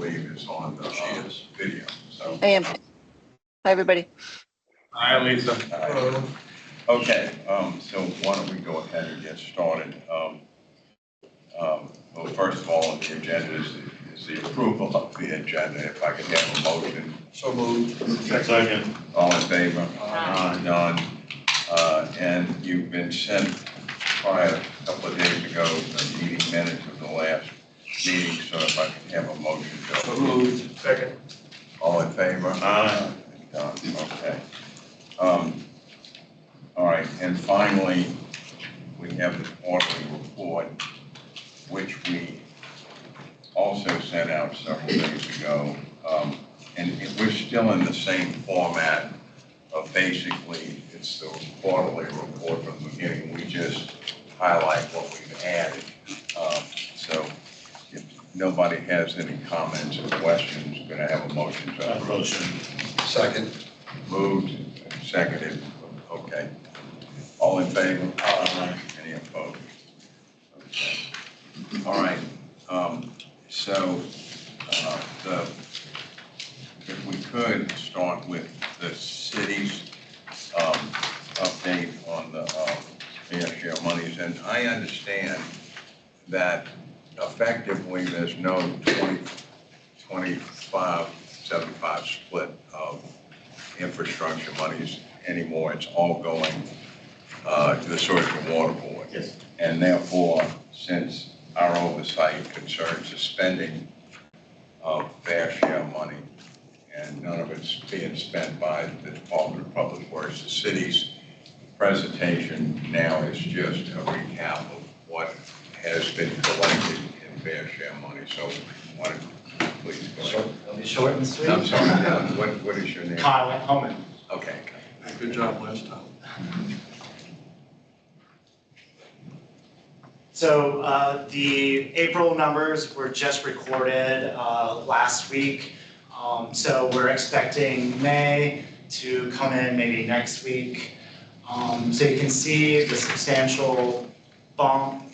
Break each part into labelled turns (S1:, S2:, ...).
S1: believe, is on the video. So.
S2: I am. Hi, everybody.
S3: Hi, Lisa.
S1: Okay, so why don't we go ahead and get started? Well, first of all, on the agenda is the approval of the agenda. If I could have a motion.
S3: So moved. Second.
S1: All in favor? None. And you've been sent prior, a couple of days ago, the meeting minutes of the last meeting, so if I could have a motion to
S3: So moved. Second.
S1: all in favor?
S3: Aye.
S1: Done, okay. All right, and finally, we have the quarterly report, which we also sent out several days ago. And we're still in the same format of basically, it's the quarterly report from the beginning. We just highlight what we've added. So if nobody has any comments or questions, we're going to have a motion.
S3: Motion.
S1: Second. Moved, seconded, okay. All in favor?
S3: Aye.
S1: Any opposed? Okay. All right, so if we could start with the city's update on the fair share monies, and I understand that effectively there's no 25-75 split of infrastructure monies anymore. It's all going to the Sewer and Water Board.
S3: Yes.
S1: And therefore, since our oversight concerns the spending of fair share money, and none of it's being spent by the Department of Public Works, the city's presentation now is just a recap of what has been collected in fair share money. So, why don't you please go ahead.
S4: It'll be short and sweet.
S1: I'm sorry, what is your name?
S4: Kyle Homan.
S1: Okay.
S3: Good job last time.
S4: So the April numbers were just recorded last week. So we're expecting May to come in maybe next week. So you can see the substantial bump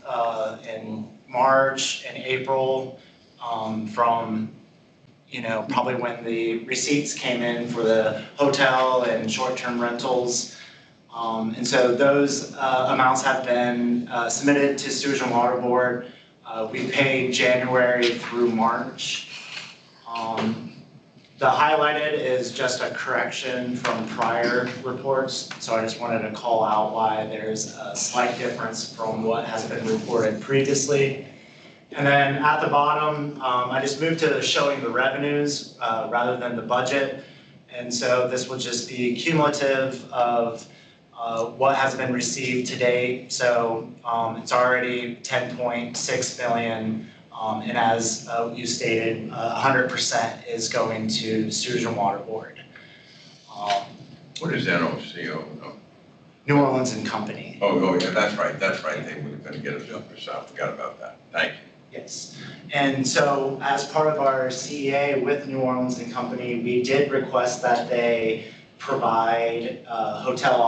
S4: in March and April from probably when the receipts came in for the hotel and short-term rentals. And so those amounts have been submitted to Sewage and Water Board. We paid January through March. The highlighted is just a correction from prior reports. So I just wanted to call out why there's a slight difference from what has been reported previously. And then at the bottom, I just moved to showing the revenues rather than the budget. And so this will just be cumulative of what has been received to date. So it's already 10.6 million. And as you stated, 100% is going to Sewage and Water Board.
S1: What is NOCO?
S4: New Orleans and Company.
S1: Oh, yeah, that's right. They were going to get a jumper, so I forgot about that. Thank you.
S4: Yes. And so as part of our CEA with New Orleans and Company, we did request that they provide hotel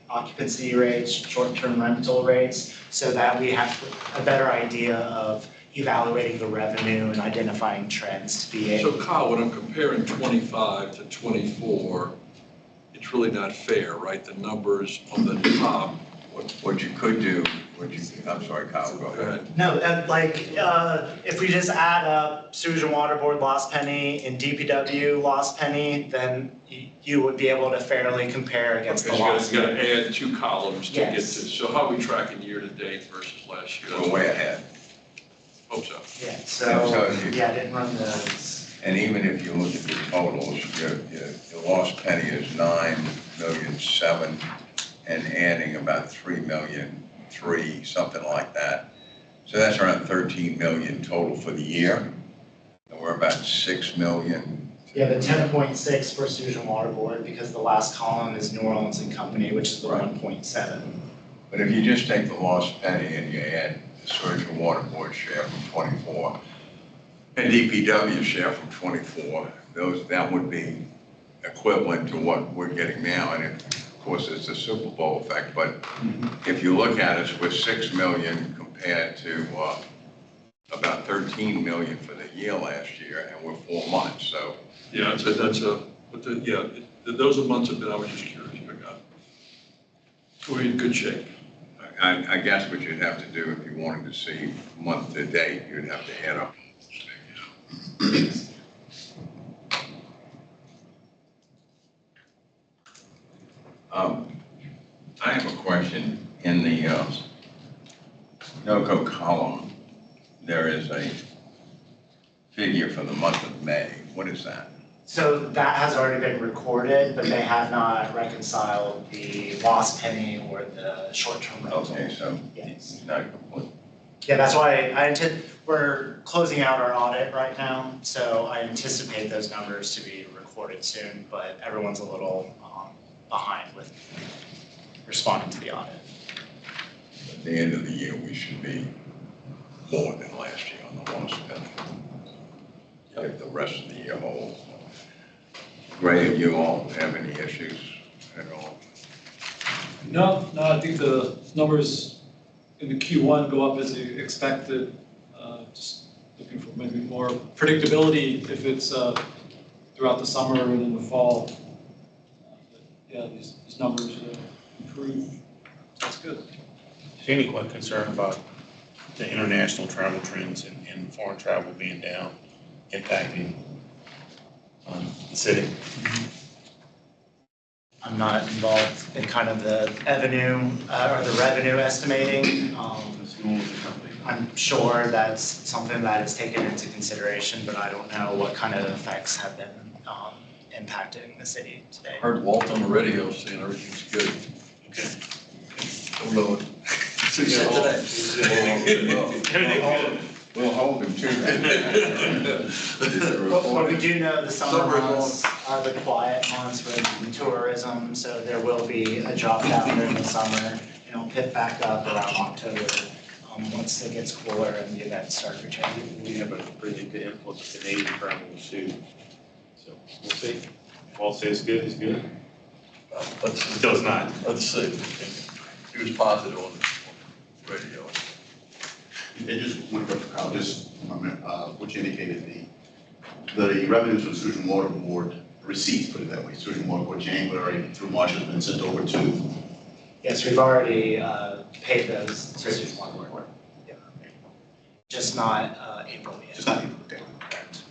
S4: occupancy rates, short-term rental rates, so that we have a better idea of evaluating the revenue and identifying trends to be able.
S5: So Kyle, when I'm comparing 25 to 24, it's really not fair, right? The numbers on the top.
S1: What you could do, I'm sorry, Kyle, go ahead.
S4: No, if we just add up Sewage and Water Board lost penny and DPW lost penny, then you would be able to fairly compare against the lost.
S5: You got to add two columns to get to.
S4: Yes.
S5: So how are we tracking year to date versus last year?
S1: We're way ahead.
S5: Hope so.
S4: Yeah, so I didn't run those.
S1: And even if you look at the totals, your lost penny is 9,000,007, and adding about 3,000,003, something like that. So that's around 13 million total for the year. And we're about 6 million.
S4: Yeah, the 10.6 for Sewage and Water Board, because the last column is New Orleans and Company, which is the 1.7.
S1: But if you just take the lost penny and you add the Sewage and Water Board share from 24 and DPW share from 24, that would be equivalent to what we're getting now. And of course, it's a Super Bowl effect, but if you look at us with 6 million compared to about 13 million for the year last year, and we're 4 months, so.
S5: Yeah, those are months have been, I was just curious, but we're in good shape.
S1: I guess what you'd have to do if you wanted to see month to date, you'd have to add up. I have a question. In the NOCO column, there is a figure for the month of May. What is that?
S4: So that has already been recorded, but they have not reconciled the lost penny or the short-term rental.
S1: Okay, so
S4: Yes.
S1: it's not complete.
S4: Yeah, that's why we're closing out our audit right now, so I anticipate those numbers to be recorded soon, but everyone's a little behind with responding to the audit.
S1: At the end of the year, we should be more than last year on the lost penny. If the rest of the year holds. Ray, you all have any issues at all?
S6: No, I think the numbers in the Q1 go up as you expected. Just looking for maybe more predictability if it's throughout the summer and in the fall. Yeah, these numbers improve. That's good.
S3: Is there any concern about the international travel trends and foreign travel being down, impacting the city?
S4: I'm not involved in kind of the revenue estimating. I'm sure that's something that is taken into consideration, but I don't know what kind of effects have been impacting the city today.
S5: Heard Walt on the radio saying everything's good.
S3: Okay.
S5: Don't know what he said today.
S1: We'll hold him to that.
S4: But we do know the summer months are the quiet months for tourism, so there will be a drop down during the summer, and it'll pick back up around October, once it gets cooler and the events start returning.
S3: We have a pretty good influx of Canadian travel too. So we'll see. If all says good, it's good.
S5: Let's see.
S3: Until it's not.
S5: Let's see. He was positive on the radio.
S7: And just one quick, Kyle, just what you indicated, the revenues from Surgeon Water Board, receipts, put it that way, Surgeon Water Board January through March has been sent over to.
S4: Yes, we've already paid those to Susan Water. Yeah. Just not April yet.
S7: Just not even, okay.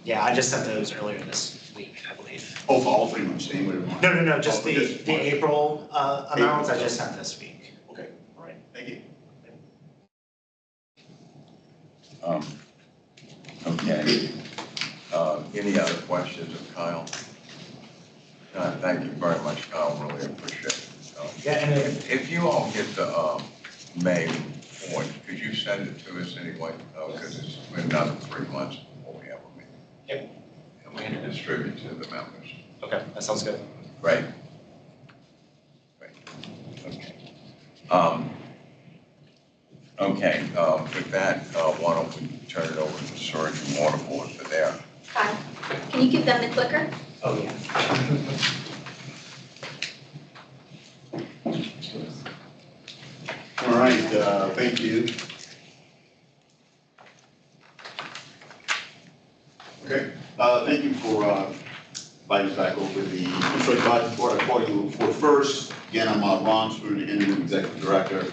S4: Yeah, I just sent those earlier this week, I believe.
S7: Oh, for all 3 months, January, March?
S4: No, just
S7: Oh,
S4: the
S7: March.
S4: April amounts I just sent this week.
S7: Okay, all right, thank you.
S1: Okay. Any other questions of Kyle? Thank you very much, Kyle. Really appreciate it.
S4: Yeah, and
S1: If you all get the May report, could you send it to us anyway? Because it's been another 3 months before we have a meeting.
S4: Yep.
S1: And we can distribute to the members.
S4: okay, that sounds good.
S1: Right? Right. Okay. Okay, with that, why don't we turn it over to the Surgeon Water Board for their.
S8: Kyle, can you give them the clicker?
S4: Oh, yeah.
S7: All right, thank you. Okay, thank you for inviting us back over the Detroit Budget Board. I'll call you report first. Again, I'm Ron Spoon, Interim Executive Director.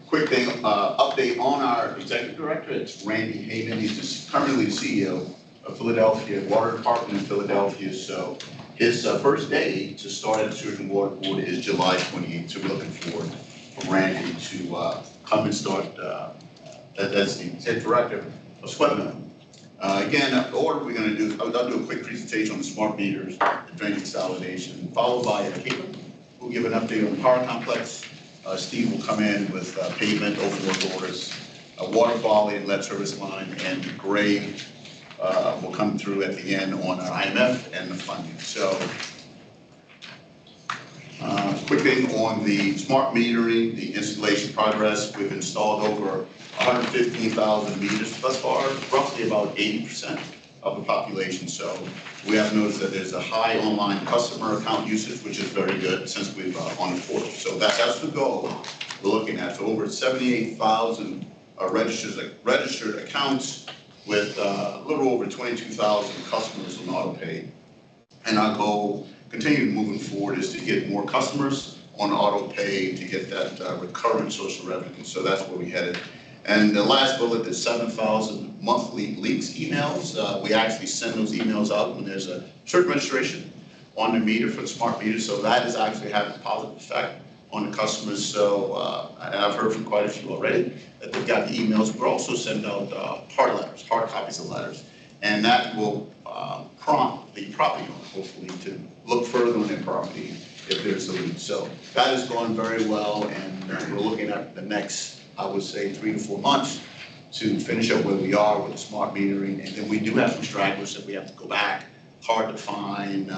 S7: Quick thing, update on our Executive Director. It's Randy Haven. He's currently the CEO of Philadelphia Water Department in Philadelphia. So his first day to start at the Surgeon Water Board is July 28th. So we're looking forward for Randy to come and start as the Executive Director of SWEPMA. Again, the order we're going to do, I'll do a quick presentation on the smart meters, the drainage consolidation, followed by a Caitlin who'll give an update on the power complex. Steve will come in with pavement, open work orders, water quality and lead service line, and Gray will come through at the end on our IMF and the funding. So, quick thing on the smart metering, the installation progress. We've installed over 115,000 meters thus far, roughly about 80% of the population. So we have noticed that there's a high online customer account usage, which is very good since we've on the portal. So that's the goal we're looking at. So over 78,000 registered accounts, with a little over 22,000 customers on auto pay. And our goal, continuing moving forward, is to get more customers on auto pay to get that recurrent social revenue. So that's where we headed. And the last bullet is 7,000 monthly leaks emails. We actually send those emails out when there's a trip registration on the meter for the smart meter. So that is actually having a positive effect on the customers. So and I've heard from quite a few already that they've got the emails. We're also sending out hard letters, hard copies of letters. And that will prompt the property owner, hopefully, to look further on their property if there's a leak. So that is going very well, and we're looking at the next, I would say, 3 to 4 months to finish up where we are with the smart metering. And then we do have some stragglers that we have to go back, hard to find,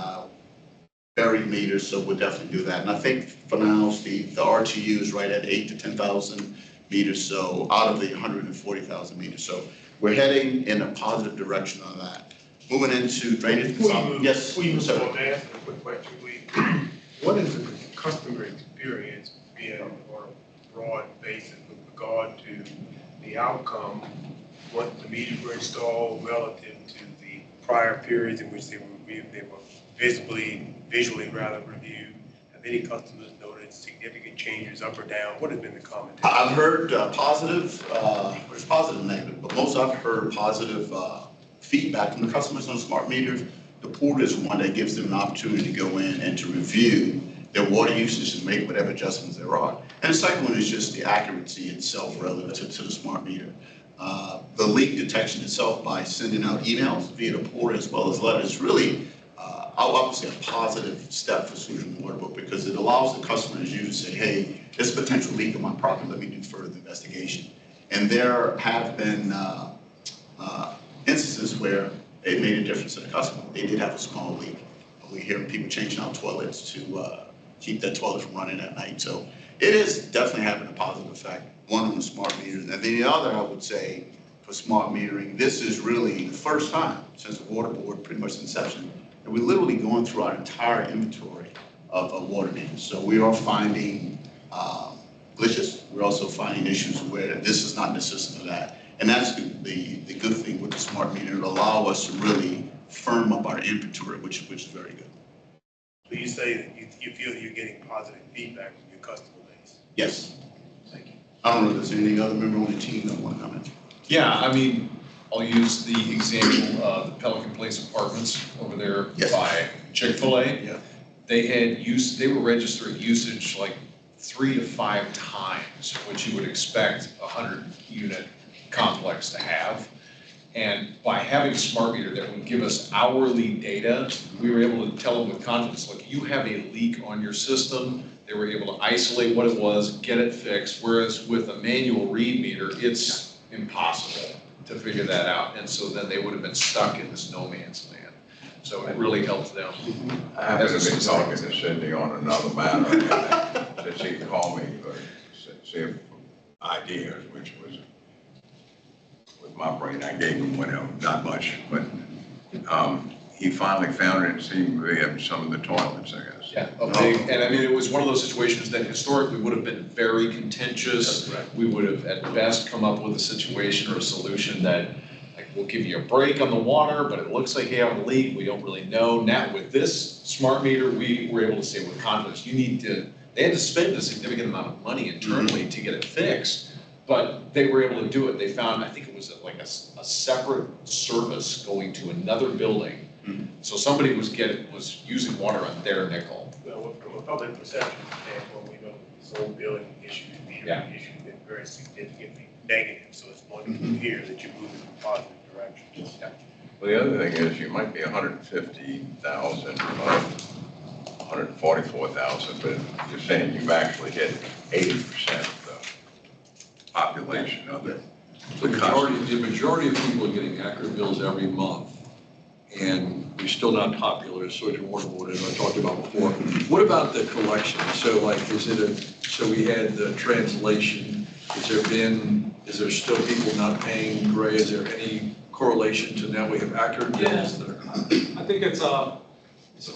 S7: buried meters, so we'll definitely do that. And I think for now, Steve, the RTU is right at 8,000 to 10,000 meters, so out of the 140,000 meters. So we're heading in a positive direction on that. Moving into drainage. Yes,
S9: Before you move
S7: sir.
S9: on, may I ask a quick question, please? What is the customer experience being on a broad basis with regard to the outcome, what the meters were installed relative to the prior periods in which they were visually reviewed? Have any customers noted significant changes up or down? What has been the comment?
S7: I've heard positive, there's positive and negative, but most I've heard positive feedback from the customers on smart meters. The portal is one that gives them an opportunity to go in and to review their water usage and make whatever adjustments there are. And the second one is just the accuracy itself relative to the smart meter. The leak detection itself by sending out emails via the portal as well as letters really, I would say, a positive step for Solution Water Book, because it allows the customer as you to say, hey, there's a potential leak in my property, let me do further investigation. And there have been instances where it made a difference to the customer. They did have a small leak. We're hearing people changing out toilets to keep that toilet from running at night. So it is definitely having a positive effect, one on the smart meters. And then the other, I would say, for smart metering, this is really the first time since the water board, pretty much inception, that we're literally going through our entire inventory of water meters. So we are finding glitches. We're also finding issues where this is not in the system of that. And that's the good thing with the smart meter. It'll allow us to really firm up our inventory, which is very good.
S9: So you say that you feel that you're getting positive feedback from your customer base?
S7: Yes.
S9: Thank you.
S7: I don't know if there's any other member on the team that want to comment.
S5: Yeah, I mean, I'll use the example of the Pelican Place Apartments over there
S7: Yes.
S5: by Chick-fil-A.
S7: Yeah.
S5: They were registering usage like 3 to 5 times what you would expect a 100-unit complex to have. And by having a smart meter that would give us hourly data, we were able to tell them with confidence, look, you have a leak on your system. They were able to isolate what it was, get it fixed, whereas with a manual read meter, it's impossible to figure that out. And so then they would have been stuck in this no man's land. So it really helped them.
S1: I happen to be talking to Cindy on another matter, since he called me for see ideas, which was, with my brain, I gave him whatever, not much, but he finally found it and seemed to have some of the toilets, I guess.
S5: Yeah, a big, and I mean, it was one of those situations that historically would have been very contentious.
S7: That's right.
S5: We would have at best come up with a situation or a solution that, like, we'll give you a break on the water, but it looks like you have a leak, we don't really know. Now with this smart meter, we were able to say with confidence, they had to spend a significant amount of money internally to get it fixed, but they were able to do it. They found, I think it was like a separate service going to another building.
S7: Mhm.
S5: So somebody was using water on their nickel.
S9: Well, from a public perception standpoint, we know this whole building issue,
S5: Yeah.
S9: metering issue, has been very significantly negative. So it's wonderful to hear that you're moving in a positive direction.
S5: Yeah.
S1: Well, the other thing is, you might be 150,000 or 144,000, but you're saying you've actually hit 80% of the population of it.
S5: The majority of people are getting accurate bills every month, and we're still not popular as Solution Water Board, as I talked about before. What about the collection? So like, so we had the translation, is there still people not paying gray? Is there any correlation to now we have accurate bills that are?
S6: I think it's a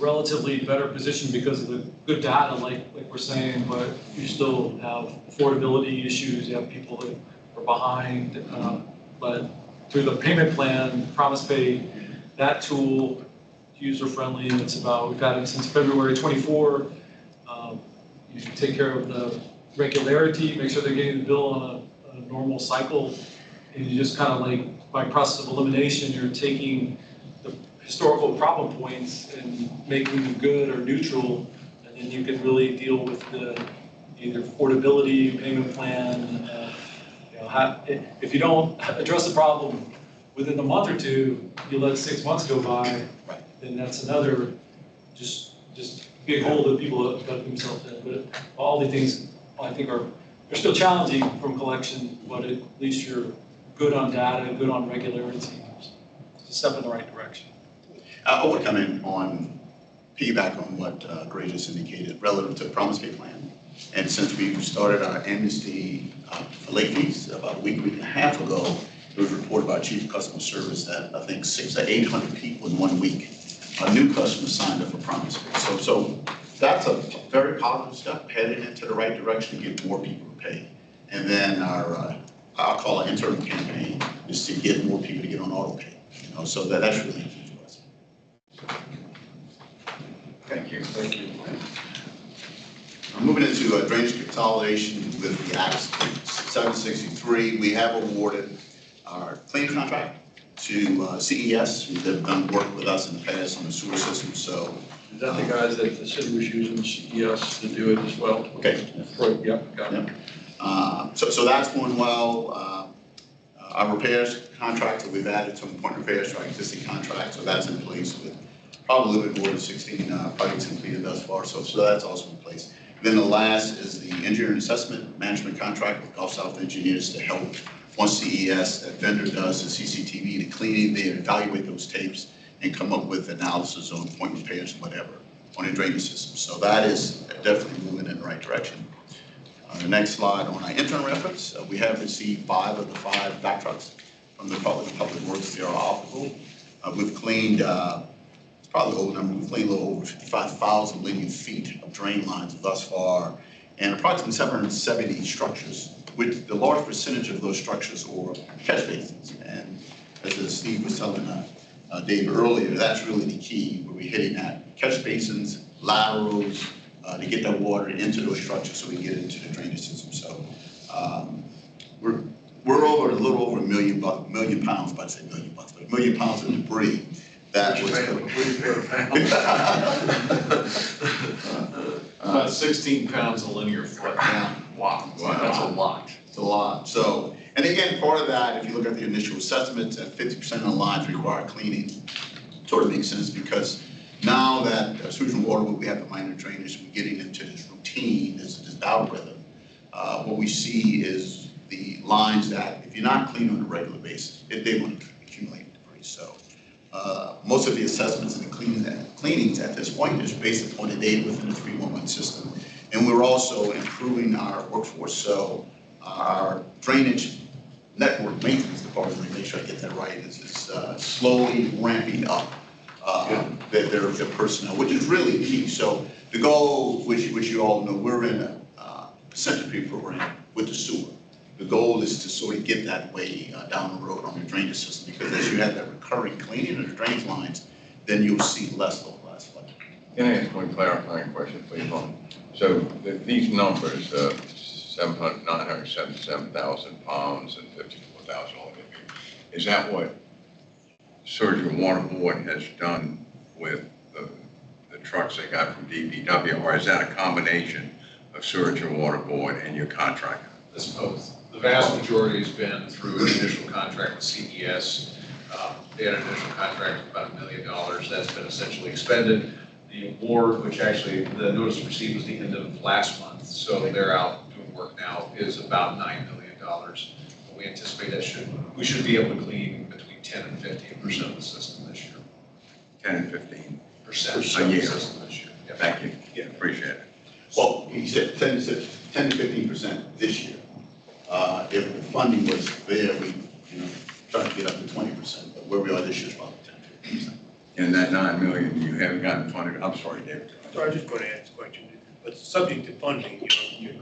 S6: relatively better position because of the good data, like we're saying, but you still have affordability issues, you have people that are behind, but through the payment plan, Promise Pay, that tool, user-friendly, and it's about, we've had it since February 24. You take care of the regularity, make sure they're getting the bill on a normal cycle, and you just kind of like, by process of elimination, you're taking the historical problem points and making them good or neutral, and then you can really deal with the either affordability, payment plan. If you don't address the problem within a month or two, you let 6 months go by, then that's another just big hole that people have got themselves in. But all the things I think they're still challenging from collection, but at least you're good on data, good on regularity. It's a step in the right direction.
S7: I would come in on, piggyback on what Gray just indicated relative to the Promise Pay plan. And since we started our amnesty for late fees about a week and a half ago, it was reported by Chief of Customer Service that I think 600 to 800 people in 1 week, new customers signed up for Promise Pay. So that's a very positive step, headed into the right direction to get more people to pay. And then I'll call it internal campaign is to get more people to get on auto pay. So that's really key for us.
S1: Thank you.
S5: Thank you.
S7: Moving into drainage consolidation with the Act 763, we have awarded our cleaning contract to CES, who have done work with us in the past on the sewer system. So
S10: is that the guys that the city was using CES to do it as well?
S7: okay.
S10: Right, yep, got it.
S7: So that's going well. Our repairs contract that we've added some point repairs to our existing contract, so that's in place with probably a little bit more than 16 projects completed thus far. So that's also in place. Then the last is the engineering assessment management contract with Gulf South Engineers to help, once CES, that vendor does the CCTV, the cleaning, they evaluate those tapes and come up with analysis on point repairs and whatever on the drainage system. So that is definitely moving in the right direction. The next slide on our internal efforts, we have received 5 of the 5 back trucks from the Public Works. They are operable. We've cleaned, it's probably an old number, we've cleaned a little over 55,000 linear feet of drain lines thus far, and approximately 770 structures, with the large percentage of those structures are catch basins. And as Steve was telling Dave earlier, that's really the key, where we're hitting that catch basins, laterals, to get that water into those structures so we get it into the drainage system. So we're over a little over a million pounds, about to say million bucks, but 1 million pounds of debris that was.
S5: About 16 pounds a linear foot.
S7: Wow.
S5: That's a lot.
S7: It's a lot. So, and again, part of that, if you look at the initial assessments, at 50% of the lines require cleaning, sort of makes sense because now that sewage and water, we have the minor drainage, we're getting into this routine, this algorithm. What we see is the lines that, if you're not cleaning on a regular basis, they will accumulate debris. So most of the assessments and the cleanings at this point is based upon the data within the 311 system. And we're also improving our workforce. So our drainage network maintenance department, make sure I get that right, is slowly ramping up their personnel, which is really key. So the goal, which you all know, we're in a percentage program with the sewer. The goal is to sort of get that way down the road on the drainage system, because as you have that recurring cleaning of the drainage lines, then you'll see less of that flooding.
S1: Can I ask one clarifying question, please? So these numbers, 977,000 pounds and 54,000 linear feet, is that what Sewage and Water Board has done with the trucks they got from DPW, or is that a combination of Sewage and Water Board and your contractor?
S5: It's both. The vast majority has been through an initial contract with CES. They had an initial contract of about $1 million. That's been essentially expended. The award, which actually the notice of receipt was the end of last month, so they're out doing work now, is about $9 million. We anticipate we should be able to clean between 10 and 15% of the system this year.
S1: 10 and 15%
S5: of
S1: a
S5: the
S1: year.
S5: system this year. Yep.
S1: Thank you.
S5: Yeah.
S1: Appreciate it.
S7: Well, he said 10 to 15% this year. If the funding was there, we try to get up to 20%, but where we are this year is probably 10 to 15%.
S1: And that 9 million, you haven't gotten funded. I'm sorry, David.
S9: So I was just going to ask a question, but subject to funding, your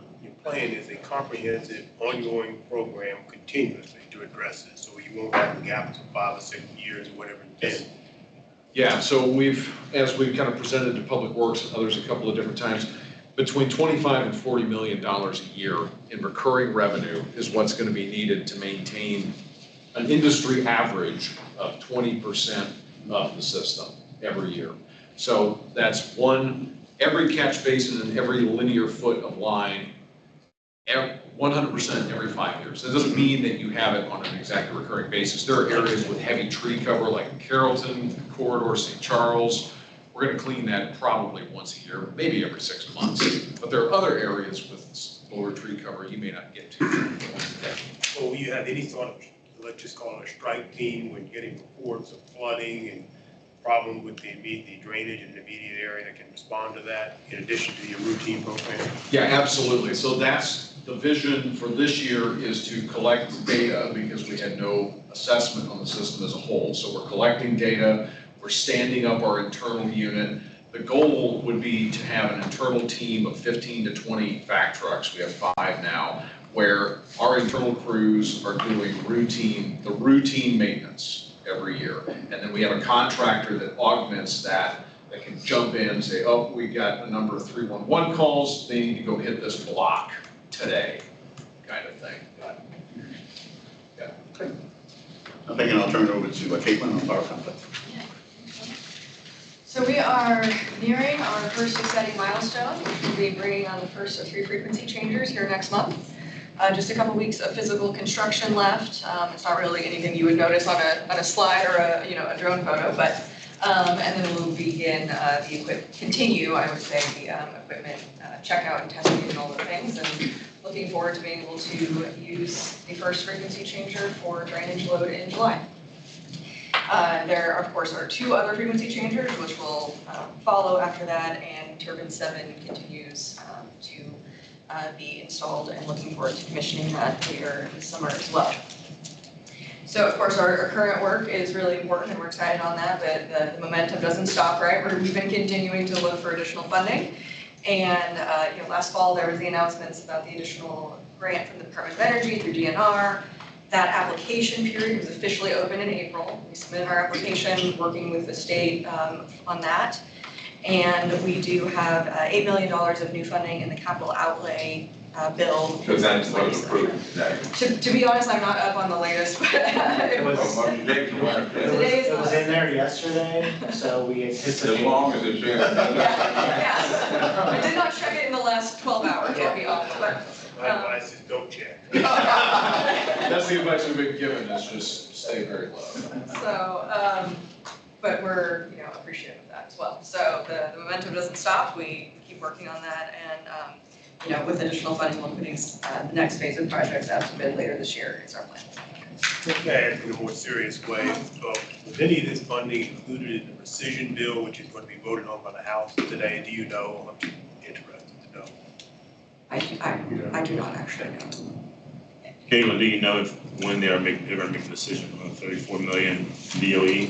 S9: plan is a comprehensive, ongoing program continuously to address this, so you won't have gaps of 5 or 6 years or whatever it's been.
S5: Yeah, so as we've kind of presented to Public Works and others a couple of different times, between $25 and $40 million a year in recurring revenue is what's going to be needed to maintain an industry average of 20% of the system every year. So that's every catch basin and every linear foot of line, 100% every 5 years. That doesn't mean that you have it on an exactly recurring basis. There are areas with heavy tree cover like Carrollton, Corridor, St. Charles. We're going to clean that probably once a year, maybe every 6 months. But there are other areas with lower tree cover you may not get to once a day.
S9: So will you have any sort of, let's just call it a strike team when getting reports of flooding and problem with the drainage in the immediate area that can respond to that in addition to your routine program?
S5: Yeah, absolutely. So that's the vision for this year, is to collect data because we had no assessment on the system as a whole. So we're collecting data, we're standing up our internal unit. The goal would be to have an internal team of 15 to 20 vac trucks. We have 5 now, where our internal crews are doing the routine maintenance every year. And then we have a contractor that augments that can jump in and say, oh, we got a number of 311 calls, they need to go hit this block today, kind of thing. Yeah.
S7: I'm thinking I'll turn it over to Caitlin on power complex.
S11: So we are nearing our first exciting milestone, which will be bringing on the first of 3 frequency changers here next month. Just a couple weeks of physical construction left. It's not really anything you would notice on a slide or a drone photo, but and then we'll begin continue, I would say, the equipment checkout and testing and all the things, and looking forward to being able to use the first frequency changer for drainage load in July. There, of course, are 2 other frequency changers, which will follow after that, and turbine 7 continues to be installed, and looking forward to commissioning that later this summer as well. So, of course, our current work is really important, and we're excited on that, but the momentum doesn't stop, right? We've been continuing to look for additional funding, and last fall there was the announcements about the additional grant from the Department of Energy through DNR. That application period was officially open in April. We submitted our application, working with the state on that. And we do have $8 million of new funding in the capital outlay bill.
S1: So that's what's approved today.
S11: To be honest, I'm not up on the latest, but it was.
S4: It was in there yesterday, so we anticipate.
S1: As long as it's in.
S11: Yeah. I did not check it in the last 12 hours, I'll be honest, but.
S9: My advice is don't check.
S5: That's the advice we've been given, is just stay very low.
S11: So, but we're, appreciative of that as well. So the momentum doesn't stop. We keep working on that, and with additional funding, we'll put the next phase of projects out to bid later this year is our plan.
S9: Okay, in a more serious way, was any of this funding included in the rescission bill, which is going to be voted on by the House today? Do you know? I'm interested to know.
S11: I do not actually know.
S3: Caitlin, do you know when they're going to make a decision on the 34 million DOE?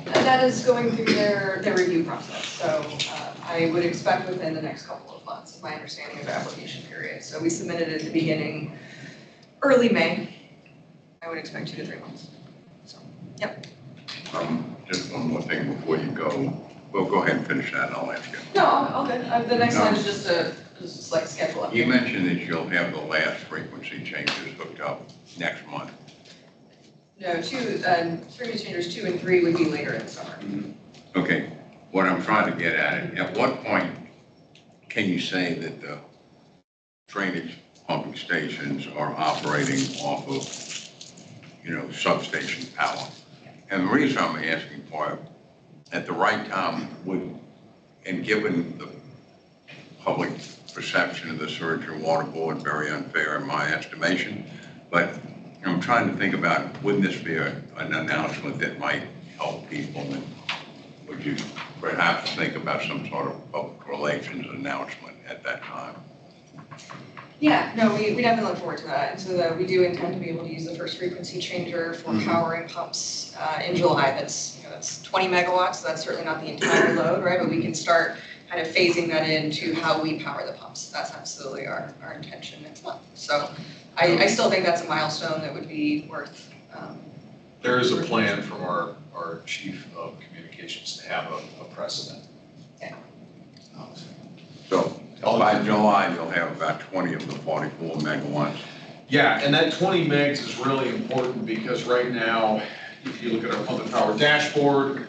S11: That is going through their review process, so I would expect within the next couple of months, is my understanding of the application period. So we submitted it at the beginning, early May. I would expect 2 to 3 months. So, yep.
S1: Just one more thing before you go. Well, go ahead and finish that, and I'll ask you.
S11: No, all good. The next line is just like schedule up.
S1: You mentioned that you'll have the last frequency changes hooked up next month.
S11: No, frequency changers 2 and 3 would be later in the summer.
S1: Okay, what I'm trying to get at what point can you say that the drainage pumping stations are operating off of, substation power? And the reason I'm asking for it, at the right time and given the public perception of the Sewerage and Water Board, very unfair in my estimation, but I'm trying to think about, wouldn't this be an announcement that might help people? And would you perhaps think about some sort of public relations announcement at that time?
S11: Yeah, no, we definitely look forward to that. And so we do intend to be able to use the first frequency changer for powering pumps in July. That's That's 20 megawatts, so that's certainly not the entire load, right? But we can start kind of phasing that into how we power the pumps. That's absolutely our intention next month. So I still think that's a milestone that would be worth.
S5: There is a plan from our chief of communications to have a precedent.
S11: Yeah.
S1: So by July, you'll have about 20 of the 44 megawatts.
S5: Yeah, and that 20 megs is really important because right now, if you look at our pump and power dashboard,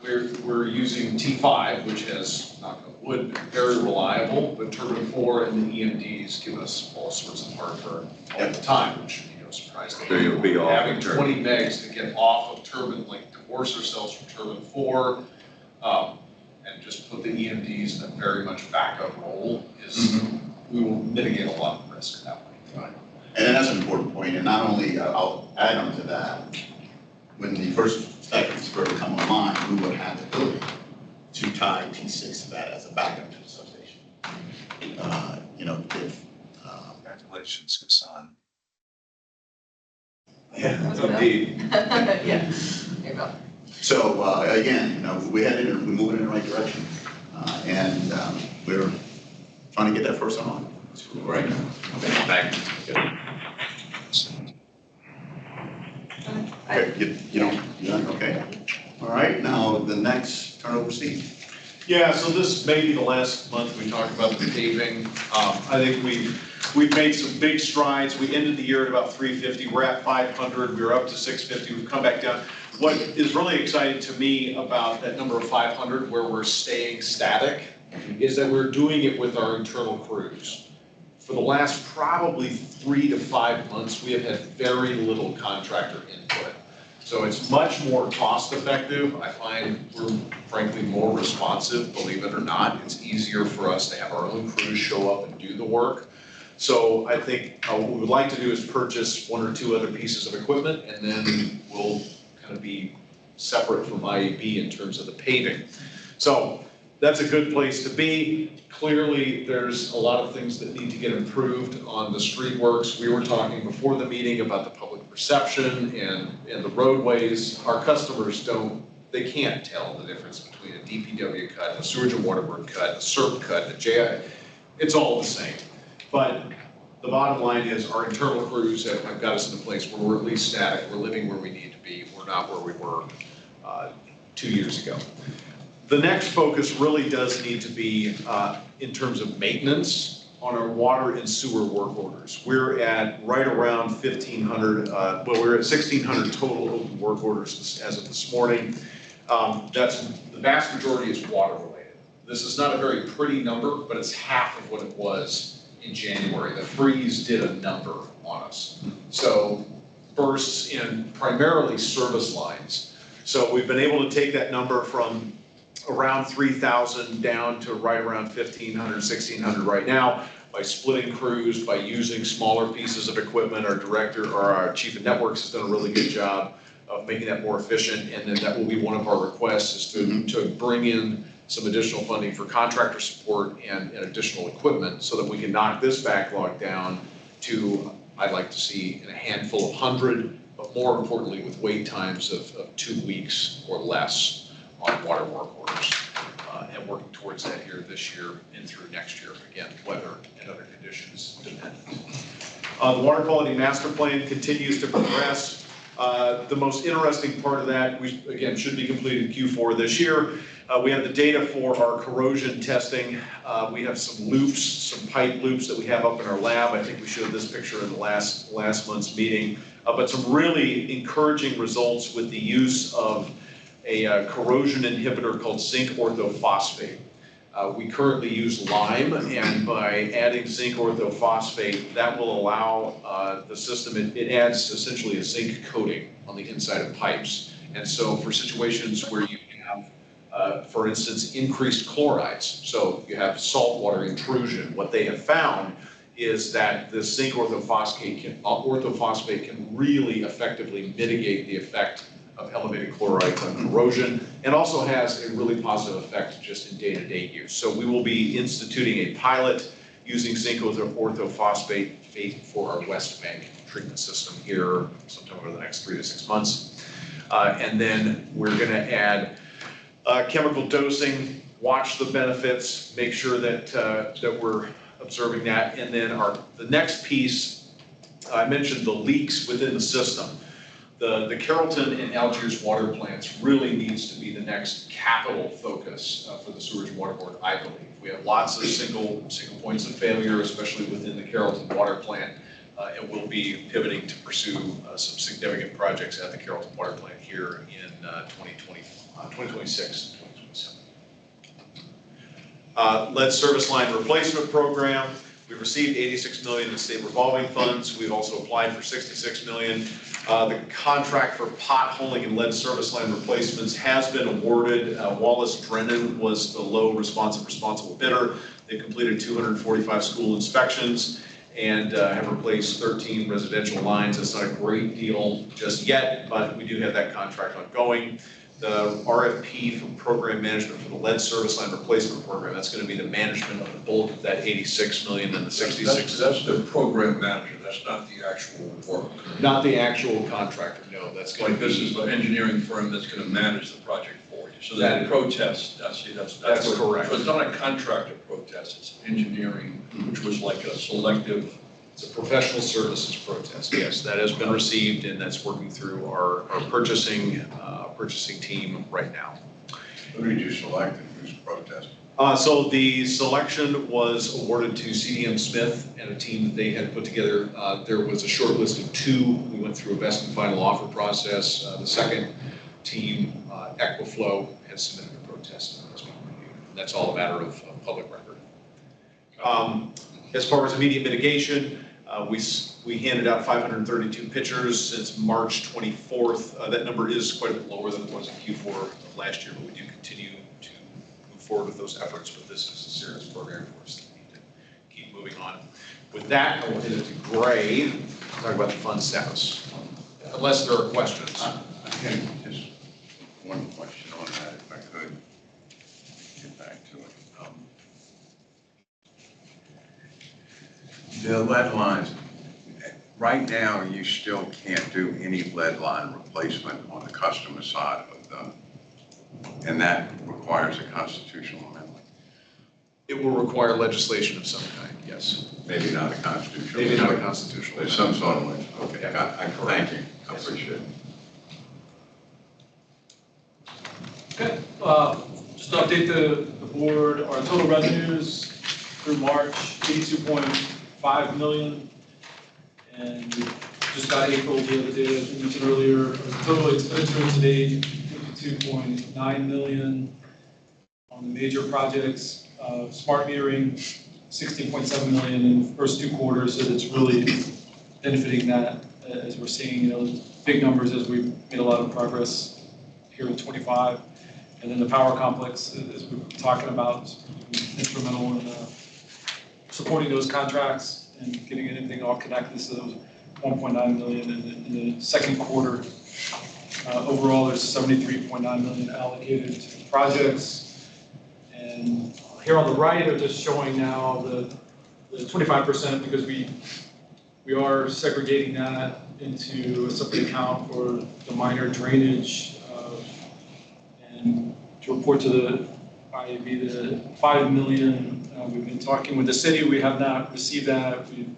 S5: we're using T5, which has, knock on wood, been very reliable, but turbine 4 and the EMDs give us all sorts of heartburn all the time, which, surprising.
S1: So you'll be off
S5: Having
S1: of
S5: 20 megs to get off of turbine, like divorce ourselves from turbine 4, and just put the EMDs in a very much backup role is, we will mitigate a lot of risk that way.
S7: Right. And that's an important point, and not only, I'll add on to that, when the first second spur would come online, we would have the ability to tie T6 to that as a backup to the substation. If.
S5: Congratulations, Hassan.
S7: Yeah, indeed.
S11: Yeah, there you go.
S7: So, again, we're moving in the right direction, and we're trying to get that first one on. Right now. Okay, thank you. Okay, you done? Okay. All right, now the next turnover Steve.
S5: Yeah, so this may be the last month we talk about the paving. I think we've made some big strides. We ended the year at about 350. We're at 500. We were up to 650. We've come back down. What is really exciting to me about that number of 500, where we're staying static, is that we're doing it with our internal crews. For the last probably 3 to 5 months, we have had very little contractor input. So it's much more cost effective. I find we're frankly more responsive, believe it or not. It's easier for us to have our own crews show up and do the work. So I think what we would like to do is purchase 1 or 2 other pieces of equipment, and then we'll kind of be separate from IAB in terms of the paving. So that's a good place to be. Clearly, there's a lot of things that need to get improved on the street works. We were talking before the meeting about the public perception and the roadways. Our customers they can't tell the difference between a DPW cut, a sewage and water board cut, a SERP cut, a JI. It's all the same. But the bottom line is our internal crews have got us in a place where we're at least static. We're living where we need to be. We're not where we were 2 years ago. The next focus really does need to be in terms of maintenance on our water and sewer work orders. We're at right around 1,500, we're at 1,600 total open work orders as of this morning. The vast majority is water related. This is not a very pretty number, but it's half of what it was in January. The freeze did a number on us. So bursts in primarily service lines. So we've been able to take that number from around 3,000 down to right around 1,500, 1,600 right now by splitting crews, by using smaller pieces of equipment. Our director or our chief of networks has done a really good job of making that more efficient, and then that will be one of our requests is to bring in some additional funding for contractor support and additional equipment so that we can knock this backlog down to, I'd like to see, in a handful of 100, but more importantly with wait times of 2 weeks or less on water work orders, and working towards that here this year and through next year. Again, weather and other conditions dependent. The water quality master plan continues to progress. The most interesting part of that, again, should be completed Q4 this year. We have the data for our corrosion testing. We have some loops, some pipe loops that we have up in our lab. I think we showed this picture in the last month's meeting, but some really encouraging results with the use of a corrosion inhibitor called zinc orthophosphate. We currently use lime, and by adding zinc orthophosphate, that will allow the system, it adds essentially a zinc coating on the inside of pipes. And so for situations where you have, for instance, increased chlorides, so you have saltwater intrusion, what they have found is that the zinc orthophosphate can really effectively mitigate the effect of elevated chlorides on corrosion, and also has a really positive effect just in day-to-day use. So we will be instituting a pilot using zinc orthophosphate for our West Bank treatment system here sometime over the next 3 to 6 months. And then we're gonna add chemical dosing, watch the benefits, make sure that we're observing that. And then the next piece, I mentioned the leaks within the system. The Carrollton and Algiers water plants really needs to be the next capital focus for the Sewerage and Water Board, I believe. We have lots of single points of failure, especially within the Carrollton water plant. And we'll be pivoting to pursue some significant projects at the Carrollton water plant here in 2026, 2027. Lead service line replacement program. We've received $86 million in state revolving funds. We've also applied for $66 million. The contract for potholing and lead service line replacements has been awarded. Wallace Drennan was the low responsible bidder. They completed 245 school inspections and have replaced 13 residential lines. That's not a great deal just yet, but we do have that contract ongoing. The RFP for program management for the lead service line replacement program, that's gonna be the management of the bulk of that 86 million and the 66.
S10: That's the program manager, that's not the actual work.
S5: Not the actual contractor, no, that's gonna
S10: Like
S5: be.
S10: this is the engineering firm that's gonna manage the project for you. So that protest, that's
S5: That's correct.
S10: So it's not a contractor protest, it's engineering, which was like a selective.
S5: It's a professional services protest, yes, that has been received and that's working through our purchasing team right now.
S1: Who did you select and who's protesting?
S5: So the selection was awarded to CDM Smith and a team that they had put together. There was a short list of 2. We went through a best and final offer process. The second team, Equiflow, has submitted a protest that's being reviewed. That's all a matter of public record. As far as immediate mitigation, we handed out 532 pitchers since March 24th. That number is quite a bit lower than it was in Q4 of last year, but we do continue to move forward with those efforts, but this is a serious program for us that we need to keep moving on. With that, I will hand it to Gray to talk about the fund status, unless there are questions.
S1: Again, just one question on that, if I could get back to it. The lead lines, right now, you still can't do any lead line replacement on the customer side of them, and that requires a constitutional amendment.
S5: It will require legislation of some kind, yes.
S1: Maybe not a constitutional.
S5: Maybe not a constitutional.
S1: There's some sort of way. Okay, thank you. I
S5: Yes.
S1: appreciate it.
S6: Okay, just to update the board, our total revenues through March, 82.5 million. And we just got April the other day, as we mentioned earlier. Our total expenditure today, 52.9 million on the major projects. Smart metering, 16.7 million in the first 2 quarters, so that's really benefiting that as we're seeing, big numbers as we've made a lot of progress here in 25. And then the power complex, as we've been talking about, instrumental in supporting those contracts and getting anything all connected. So those 1.9 million in the second quarter. Overall, there's 73.9 million allocated to projects. And here on the right are just showing now the 25% because we are segregating that into a separate account for the minor drainage and to report to the IAB the 5 million. We've been talking with the city. We have not received that. We've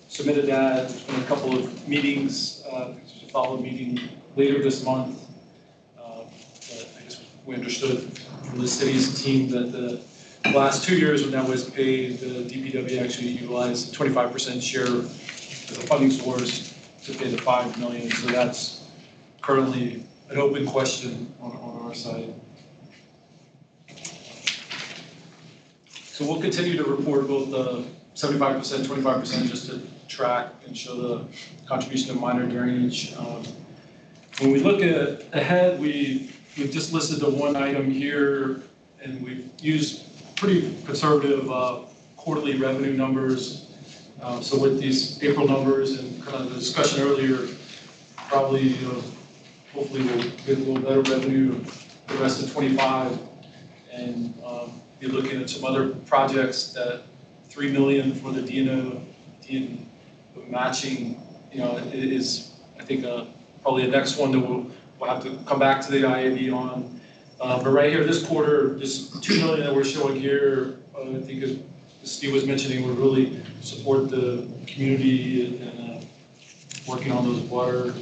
S6: submitted that. There's been a couple of meetings. There's a follow-up meeting later this month. But I guess we understood from the city's team that the last 2 years when that was paid, the DPW actually utilized 25% share as a funding source to pay the 5 million. So that's currently an open question on our side. So we'll continue to report both the 75%, 25% just to track and show the contribution of minor drainage. When we look ahead, we've just listed the one item here, and we've used pretty conservative quarterly revenue numbers. So with these April numbers and kind of the discussion earlier, probably hopefully we'll get a little better revenue the rest of 25 and be looking at some other projects. That 3 million for the DNO matching, is I think probably the next one that we'll have to come back to the IAB on. But right here, this quarter, this 2 million that we're showing here, I think as Steve was mentioning, would really support the community and working on those water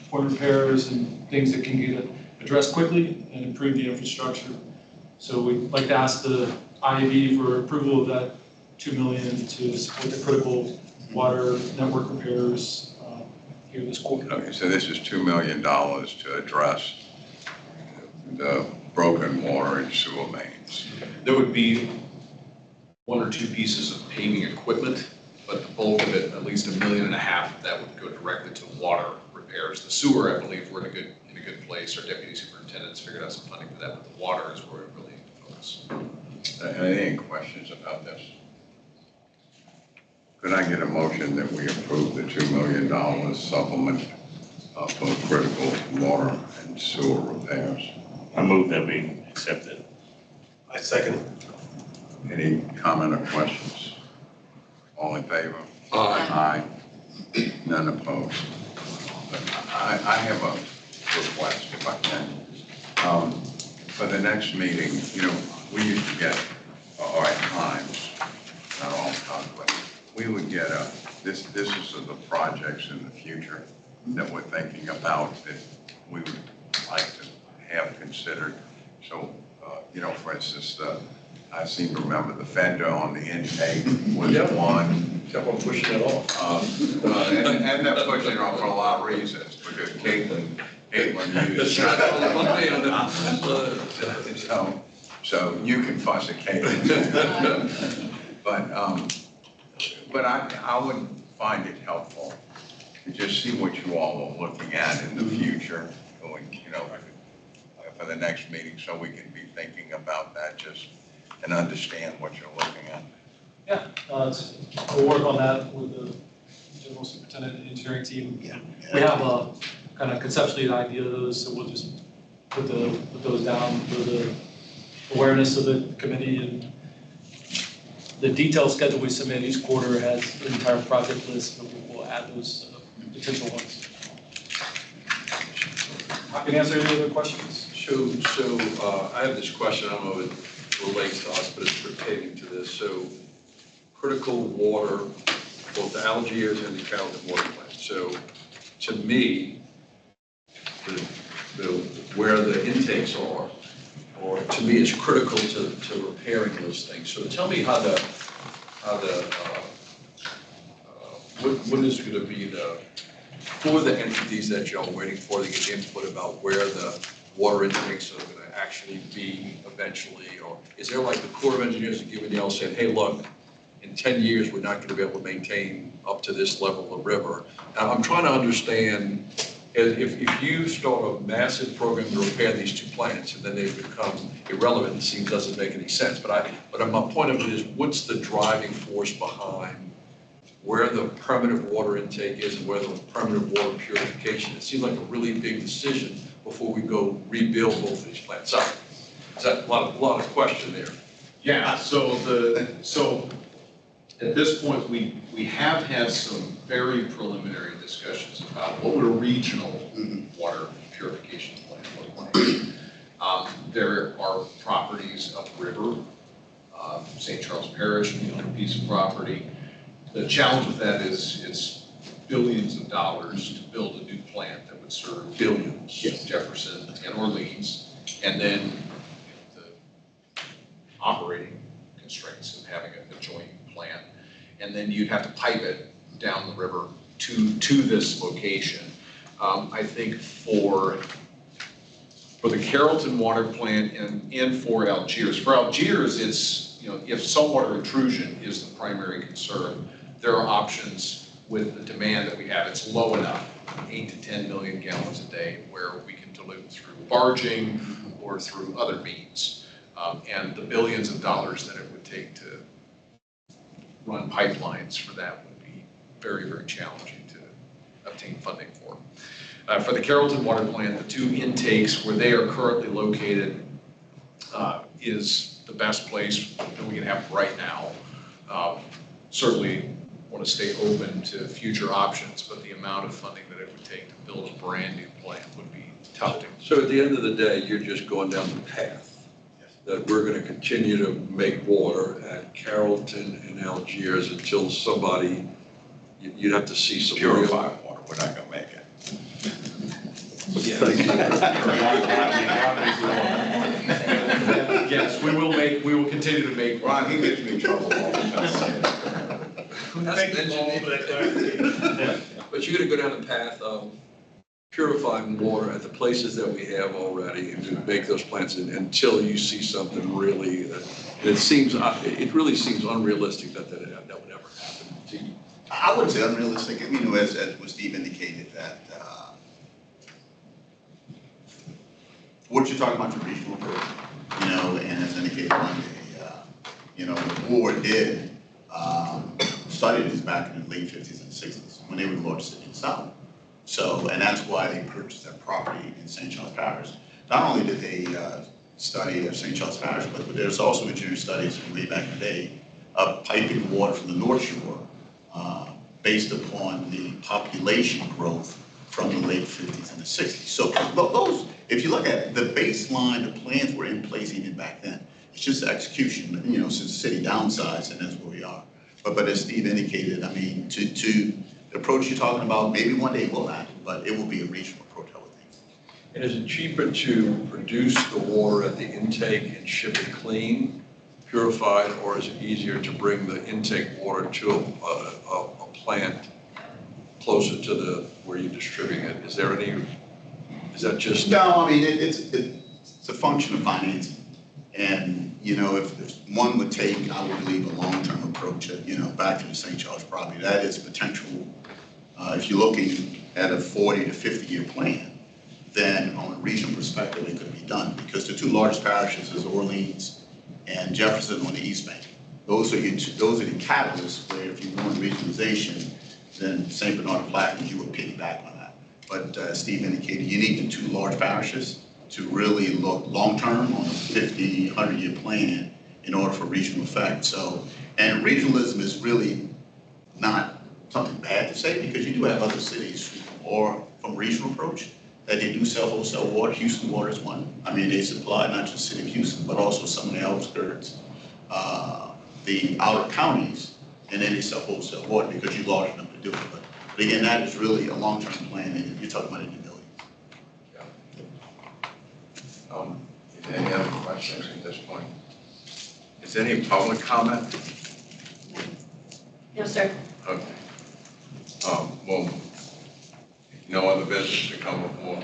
S6: point repairs and things that can get addressed quickly and improve the infrastructure. So we'd like to ask the IAB for approval of that 2 million to support the critical water network repairs here this quarter.
S1: Okay, so this is $2 million to address the broken water and sewer mains.
S5: There would be 1 or 2 pieces of paving equipment, but the bulk of it, at least $1.5 million of that would go directly to water repairs. The sewer, I believe, we're in a good place. Our deputy superintendent's figured out some funding for that, but the water is where we really need to focus.
S1: Any questions about this? Could I get a motion that we approve the $2 million supplement for critical water and sewer repairs?
S3: I move that we accept it.
S9: I second.
S1: Any comment or questions? All in favor? Aye. None opposed. I have a request, if I can. For the next meeting, we used to get, or at times, not all the time, but we would get this is of the projects in the future that we're thinking about that we would like to have considered. So, for instance, I seem to remember the fender on the intake was one.
S10: Kept on pushing it off.
S1: And they're pushing it off for a lot of reasons, because Caitlin used. So you can fuss at Caitlin. But I would find it helpful to just see what you all are looking at in the future, going, for the next meeting, so we can be thinking about that and understand what you're looking at.
S6: Yeah, we'll work on that with the general superintendent and engineering team.
S7: Yeah.
S6: We have a kind of conceptually an idea of those, so we'll just put those down for the awareness of the committee. And the detailed schedule we submit each quarter has an entire project list, but we'll add those potential ones. I can answer any other questions.
S10: So I have this question, I don't know if it relates to us, but it's pertaining to this. So critical water, both the Algiers and the Carrollton water plant. So to me, where the intakes are, or to me, it's critical to repairing those things. So tell me what is going to be for the entities that y'all are waiting for to get input about where the water intakes are going to actually be eventually, or is there like the Corps of Engineers are giving y'all saying, hey, look, in 10 years, we're not going to be able to maintain up to this level of river. Now, I'm trying to understand, if you start a massive program to repair these 2 plants and then they become irrelevant, it seems doesn't make any sense. But my point of it is, what's the driving force behind where the permanent water intake is and where the permanent water purification? It seems like a really big decision before we go rebuild both of these plants up. Is that a lot of question there?
S5: Yeah, so at this point, we have had some very preliminary discussions about what would a regional water purification plant look like. There are properties upriver, St. Charles Parish, another piece of property. The challenge with that is it's billions of dollars to build a new plant that would serve
S10: Billions.
S5: Jefferson and Orleans, and then the operating constraints of having a joint plant. And then you'd have to pipe it down the river to this location. I think for the Carrollton water plant and for Algiers. For Algiers, it's, if saltwater intrusion is the primary concern, there are options with the demand that we have. It's low enough, 8 to 10 million gallons a day, where we can dilute through barging or through other means. And the billions of dollars that it would take to run pipelines for that would be very, very challenging to obtain funding for. For the Carrollton water plant, the 2 intakes where they are currently located is the best place that we can have right now. Certainly want to stay open to future options, but the amount of funding that it would take to build a brand new plant would be tough to.
S10: So at the end of the day, you're just going down the path that we're going to continue to make water at Carrollton and Algiers until somebody, you'd have to see some real.
S1: Purified water, we're not gonna make it.
S5: Yes, we will continue to make.
S7: Ron, he gets me in trouble all the time.
S9: Thank you, Paul, for that clarification.
S10: But you're going to go down the path of purifying water at the places that we have already and to make those plants until you see something really, it really seems unrealistic that would ever happen to you.
S7: I wouldn't say unrealistic, you know, as what Steve indicated, that, what you're talking about, the regional approach, you know, and as indicated one day, you know, the board did, study this back in the late 50s and 60s, when they were the largest city in the South. So, and that's why they purchased that property in St. Charles Parish. Not only did they study St. Charles Parish, but there's also engineering studies from way back in the day of piping water from the North Shore based upon the population growth from the late 50s and the 60s. So those, if you look at it, the baseline, the plans were in place even back then. It's just the execution, you know, since the city downsized, and that's where we are. But as Steve indicated, I mean, to the approach you're talking about, maybe one day it will happen, but it will be a regional approach, I would think.
S10: And is it cheaper to produce the water at the intake and ship it clean, purified, or is it easier to bring the intake water to a plant closer to where you're distributing it? Is that just?
S7: No, I mean, it's a function of financing. And, you know, if one would take, I would believe, a long-term approach, you know, back to the St. Charles property, that is potential. If you're looking at a 40 to 50-year plan, then on a regional perspective, it could be done. Because the two largest parishes is Orleans and Jefferson on the East Bank. Those are the catalysts where if you want regionalization, then St. Bernard and Plaquemines, you would piggyback on that. But as Steve indicated, you need the two large parishes to really look long-term on a 50, 100-year plan in order for regional effect. So, and regionalism is really not something bad to say, because you do have other cities or from a regional approach that they do sell wholesale water. Houston Water is one. I mean, they supply not just the city of Houston, but also some of the outskirts, the outer counties, and then they sell wholesale water because you're large enough to do it. But again, that is really a long-term plan, and you're talking about a new building.
S1: Is there any other questions at this point? Is there any public comment?
S8: No, sir.
S1: Okay. Well, no other business to come before?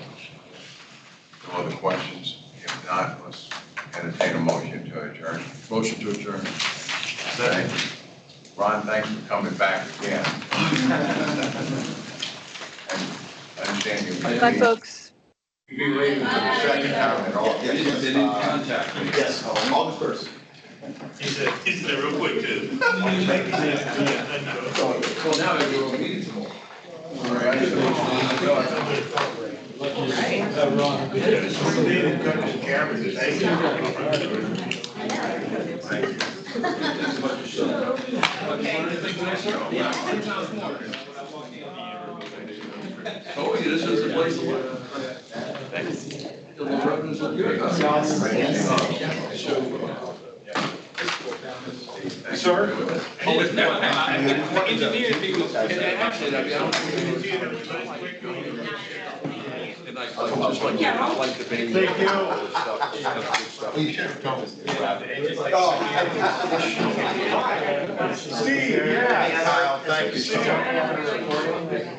S1: No other questions? If not, let's entertain a motion to adjourn.
S10: Motion to adjourn.
S1: Thank you. Ron, thanks for coming back again. And I understand you.
S2: Bye, folks.
S7: Be ready for the second time at all.
S10: They didn't contact me.
S7: Yes, August 1st.
S9: He said real quick too.
S10: Well, now we're on meeting tomorrow.
S1: All right.
S10: Told you, this is the place to work. The revenues look good.
S9: Sir?
S10: Engineering people, and actually, I mean, I don't think. And I just like the baby.
S9: Thank you. Steve, yeah.
S7: Thank you,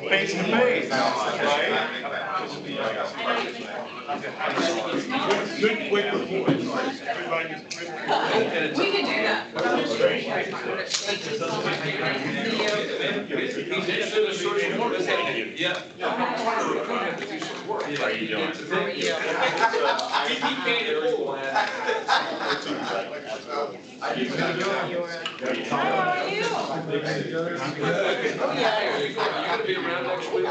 S9: Face to face. Good, quick report. Everybody's quick.
S11: We can do that.
S10: Yeah.
S9: How you doing?
S10: You're gonna be around next week?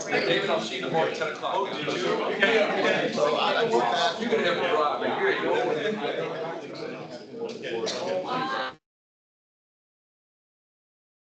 S10: David, I'll see you tomorrow at 10 o'clock. You're gonna have to drive, but you're
S9: Okay.